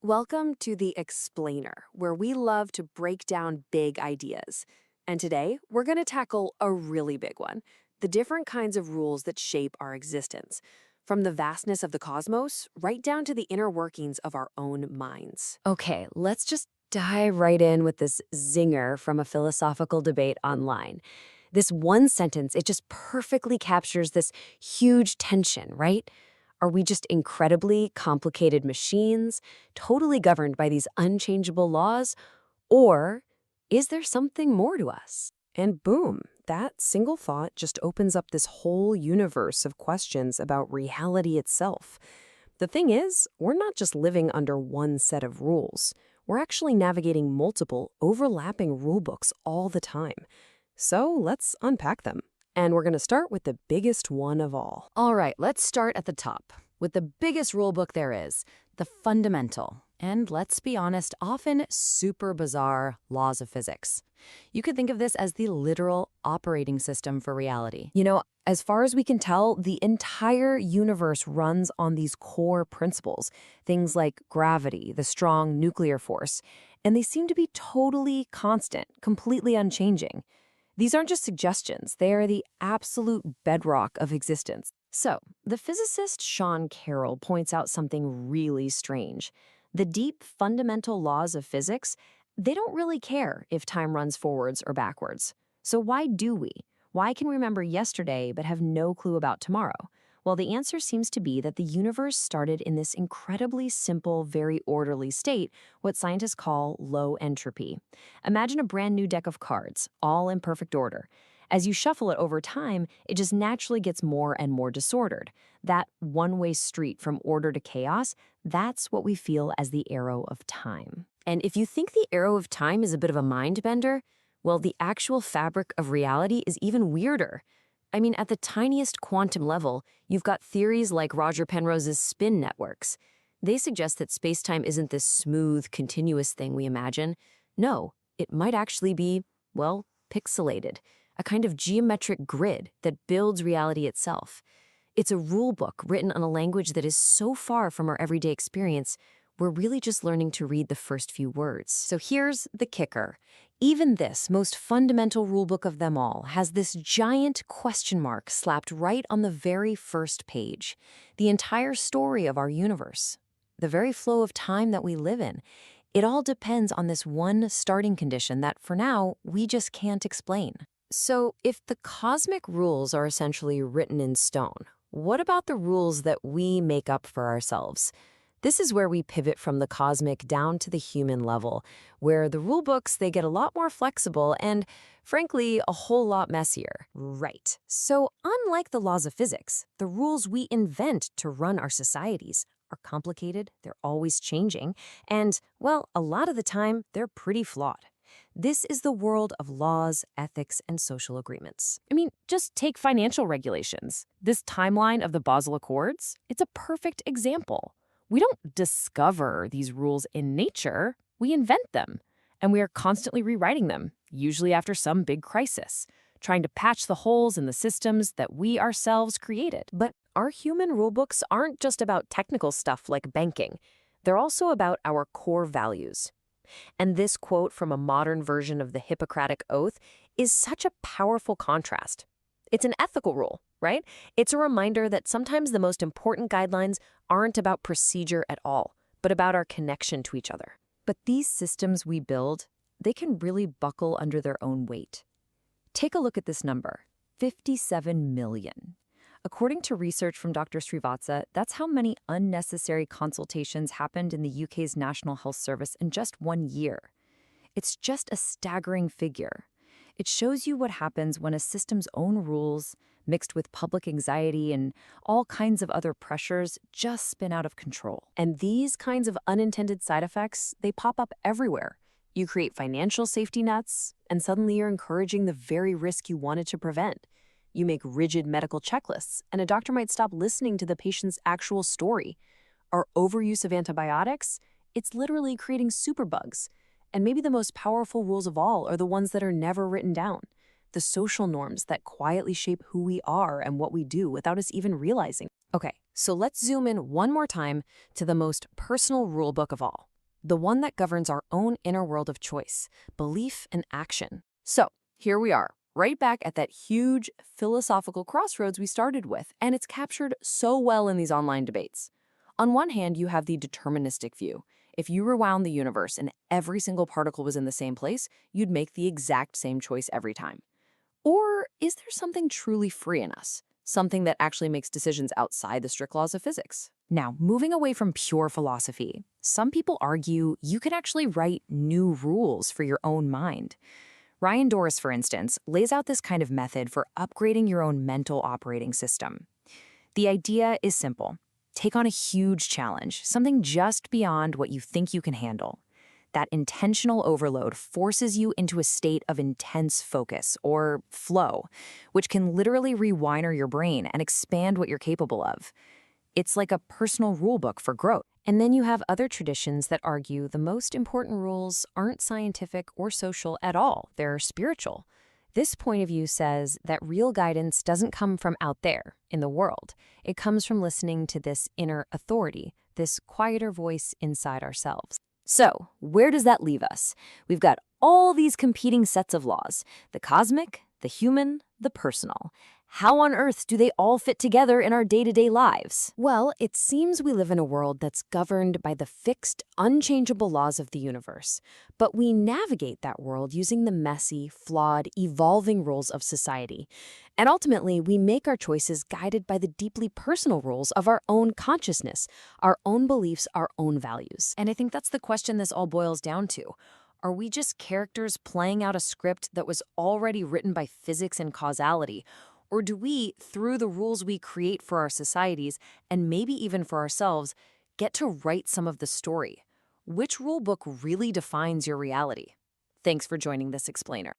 Welcome to The Explainer, where we love to break down big ideas. And today, we're going to tackle a really big one: the different kinds of rules that shape our existence, from the vastness of the cosmos right down to the inner workings of our own minds. Okay, let's just dive right in with this zinger from a philosophical debate online. This one sentence, it just perfectly captures this huge tension, right? Are we just incredibly complicated machines, totally governed by these unchangeable laws? Or is there something more to us? And boom, that single thought just opens up this whole universe of questions about reality itself. The thing is, we're not just living under one set of rules. We're actually navigating multiple, overlapping rulebooks all the time. So let's unpack them. And we're going to start with the biggest one of all. All right, let's start at the top with the biggest rule book there is, the fundamental, and let's be honest, often super bizarre laws of physics. You could think of this as the literal operating system for reality. As far as we can tell, the entire universe runs on these core principles, things like gravity, the strong nuclear force, and they seem to be totally constant, completely unchanging. These aren't just suggestions, they are the absolute bedrock of existence. So, the physicist Sean Carroll points out something really strange. The deep, fundamental laws of physics, they don't really care if time runs forwards or backwards. So why do we? Why can we remember yesterday but have no clue about tomorrow? Well, the answer seems to be that the universe started in this incredibly simple, very orderly state, what scientists call low entropy. Imagine a brand new deck of cards, all in perfect order. As you shuffle it over time, it just naturally gets more and more disordered. That one-way street from order to chaos, that's what we feel as the arrow of time. And if you think the arrow of time is a bit of a mind bender, well, the actual fabric of reality is even weirder. I mean, at the tiniest quantum level, you've got theories like Roger Penrose's spin networks. They suggest that space-time isn't this smooth, continuous thing we imagine. No, it might actually be, well, pixelated, a kind of geometric grid that builds reality itself. It's a rule book written in a language that is so far from our everyday experience, we're really just learning to read the first few words. So here's the kicker. Even this most fundamental rulebook of them all has this giant question mark slapped right on the very first page. The entire story of our universe, the very flow of time that we live in, it all depends on this one starting condition that, for now, we just can't explain. So if the cosmic rules are essentially written in stone, what about the rules that we make up for ourselves? This is where we pivot from the cosmic down to the human level, where the rule books, they get a lot more flexible and, frankly, a whole lot messier. Right. So unlike the laws of physics, the rules we invent to run our societies are complicated, they're always changing, and, well, a lot of the time, they're pretty flawed. This is the world of laws, ethics, and social agreements. I mean, just take financial regulations. This timeline of the Basel Accords, it's a perfect example. We don't discover these rules in nature, we invent them. And we are constantly rewriting them, usually after some big crisis, trying to patch the holes in the systems that we ourselves created. But our human rulebooks aren't just about technical stuff like banking. They're also about our core values. And this quote from a modern version of the Hippocratic Oath is such a powerful contrast. It's an ethical rule, right? It's a reminder that sometimes the most important guidelines aren't about procedure at all, but about our connection to each other. But these systems we build, they can really buckle under their own weight. Take a look at this number, 57 million. According to research from Dr. Srivatsa, that's how many unnecessary consultations happened in the UK's National Health Service in just 1 year. It's just a staggering figure. It shows you what happens when a system's own rules, mixed with public anxiety and all kinds of other pressures, just spin out of control. And these kinds of unintended side effects, they pop up everywhere. You create financial safety nets, and suddenly you're encouraging the very risk you wanted to prevent. You make rigid medical checklists, and a doctor might stop listening to the patient's actual story. Our overuse of antibiotics, it's literally creating superbugs. And maybe the most powerful rules of all are the ones that are never written down. The social norms that quietly shape who we are and what we do without us even realizing. Okay, So let's zoom in one more time to the most personal rulebook of all, the one that governs our own inner world of choice, belief, and action. So here we are, right back at that huge philosophical crossroads we started with, and it's captured so well in these online debates. On one hand, you have the deterministic view. If you rewound the universe and every single particle was in the same place, you'd make the exact same choice every time. Or is there something truly free in us? Something that actually makes decisions outside the strict laws of physics? Now, moving away from pure philosophy, some people argue you can actually write new rules for your own mind. Ryan Doris, for instance, lays out this kind of method for upgrading your own mental operating system. The idea is simple. Take on a huge challenge, something just beyond what you think you can handle. That intentional overload forces you into a state of intense focus, or flow, which can literally rewire your brain and expand what you're capable of. It's like a personal rulebook for growth. And then you have other traditions that argue the most important rules aren't scientific or social at all, they're spiritual. This point of view says that real guidance doesn't come from out there in the world. It comes from listening to this inner authority, this quieter voice inside ourselves. So, where does that leave us? We've got all these competing sets of laws, the cosmic, the human, the personal. How on earth do they all fit together in our day-to-day lives? Well, it seems we live in a world that's governed by the fixed, unchangeable laws of the universe. But we navigate that world using the messy, flawed, evolving rules of society. And ultimately, we make our choices guided by the deeply personal rules of our own consciousness, our own beliefs, our own values. And I think that's the question this all boils down to. Are we just characters playing out a script that was already written by physics and causality? Or do we, through the rules we create for our societies, and maybe even for ourselves, get to write some of the story? Which rule book really defines your reality? Thanks for joining this explainer.